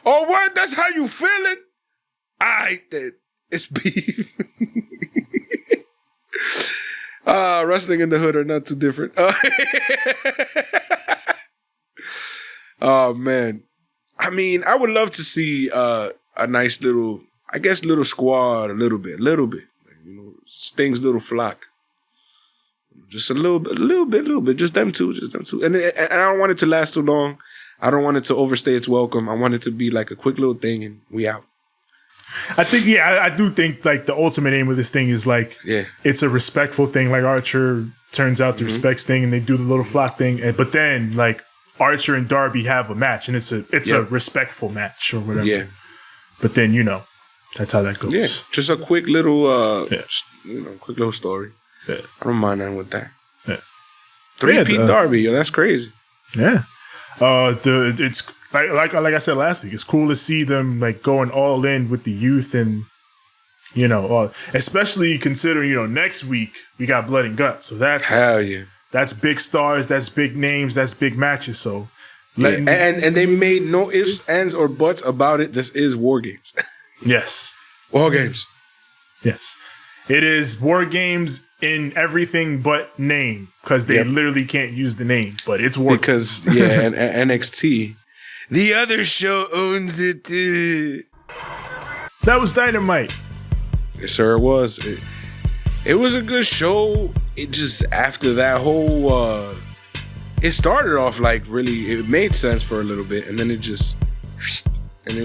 Oh, what? That's how you feeling? Then it's beef. Wrestling in the hood are not too different. Oh, man. I mean, I would love to see a nice little squad, a little bit. You know, Sting's little flock. Just a little bit. Just them two. And I don't want it to last too long. I don't want it to overstay its welcome. I want it to be like a quick little thing and we out. I think, I do think like the ultimate aim of this thing is like, it's a respectful thing. Like Archer turns out to respect Sting and they do the little flock thing. But then like Archer and Darby have a match and it's a respectful match or whatever. Yeah. But then, you know, that's how that goes. Yeah. Just a quick little, quick little story. Yeah. I don't mind that with that. Yeah. 3-Pete Darby, yo, that's crazy. Yeah. It's like I said last week, it's cool to see them like going all in with the youth and, you know, especially considering, you know, next week we got Blood and Guts. So that's hell yeah. That's big stars, that's big names, that's big matches. So and they made no ifs, ands, or buts about it. This is War Games. Yes. War Games. Yes. It is War Games in everything but name, because they literally can't use the name, but it's War Games. And NXT, the other show owns it too. That was Dynamite. Yes, sir, it was. It was a good show. It just, after that whole, it started off like really, it made sense for a little bit, and then it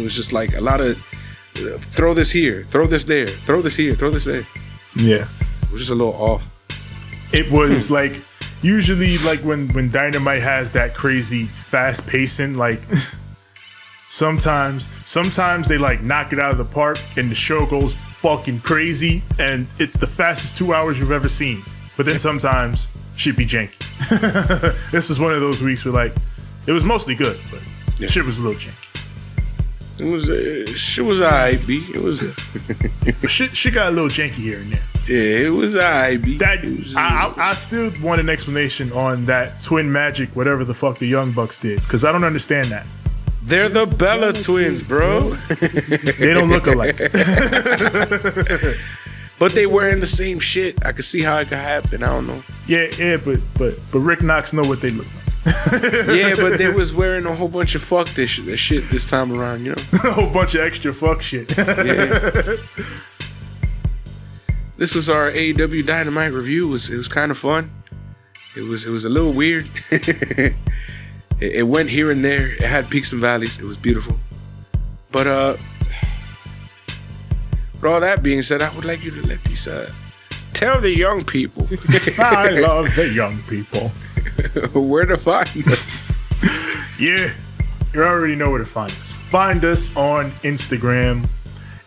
was just like a lot of, throw this here, throw this there, throw this here, throw this there. Yeah. It was just a little off. It was like, usually like when Dynamite has that crazy fast pacing, like sometimes they like knock it out of the park and the show goes fucking crazy and it's the fastest 2 hours you've ever seen. But then sometimes shit be janky. This was one of those weeks where like, it was mostly good, but shit was a little janky. Shit was alright, B. It was shit got a little janky here and there. Yeah, it was alright, B. I still want an explanation on that twin magic, whatever the fuck the Young Bucks did, because I don't understand that. They're the Bella twins, bro. They don't look alike. But they wearing the same shit. I could see how it could happen. I don't know. Yeah, but Rick Knox know what they look like. Yeah, but they was wearing a whole bunch of fuck this shit this time around, you know? A whole bunch of extra fuck shit. Yeah. This was our AEW Dynamite review. It was kind of fun. It was a little weird. It went here and there. It had peaks and valleys. It was beautiful. But with all that being said, I would like you to let these tell the young people. I love the young people. Where to find us. Yeah, you already know where to find us. Find us on Instagram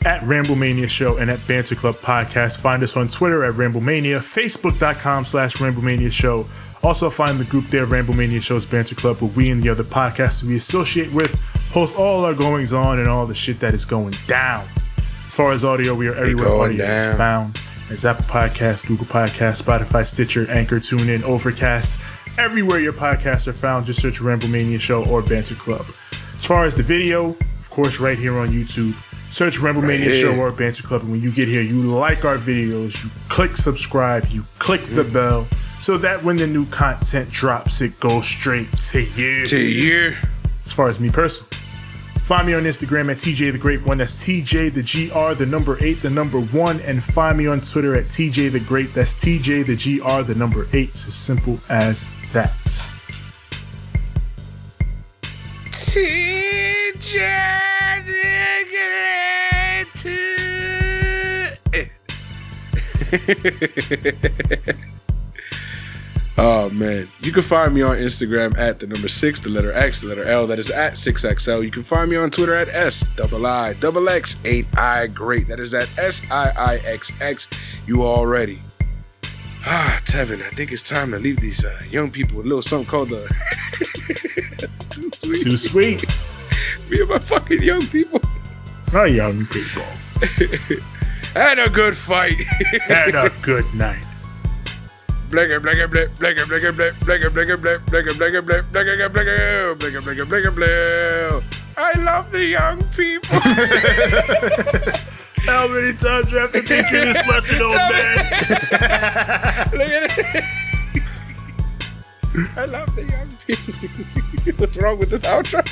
at Ramblemania Show and at Banter Club Podcast. Find us on Twitter at Ramblemania, Facebook.com/Ramblemania Show. Also find the group there, Ramblemania Show's Banter Club, where we and the other podcasts we associate with post all our goings on and all the shit that is going down. As far as audio, we are everywhere audio is found. It's Apple Podcasts, Google Podcasts, Spotify, Stitcher, Anchor, TuneIn, Overcast. Everywhere your podcasts are found, just search Ramblemania Show or Banter Club. As far as the video, of course, right here on YouTube. Search Ramblemania Show or Banter Club, and when you get here, you like our videos, you click subscribe, you click the bell, so that when the new content drops, it goes straight to you. As far as me personally, find me on Instagram at TJ the Great One. That's TJ the GR, the number 8, the number 1, and find me on Twitter at TJ the Great. That's TJ the GR, the number 8. It's as simple as that. TJ the Great. Oh man, you can find me on Instagram at the number 6, the letter X, the letter L. That is at 6XL. You can find me on Twitter at SIIXX. Ain't I great? That is at SIIXX. You already. Tevin, I think it's time to leave these young people with a little something called the Too sweet. Me and my fucking young people. Our young people. Had a good fight. Had a good night. Blegger, blegger, blegger, blegger, blegger, blegger, blegger, blegger, blegger, blegger, blegger, blegger, blegger, blegger, blegger, blegger, blegger. I love the young people. How many times do I have to teach you this lesson, old man? Look at it. I love the young people. What's wrong with this outro?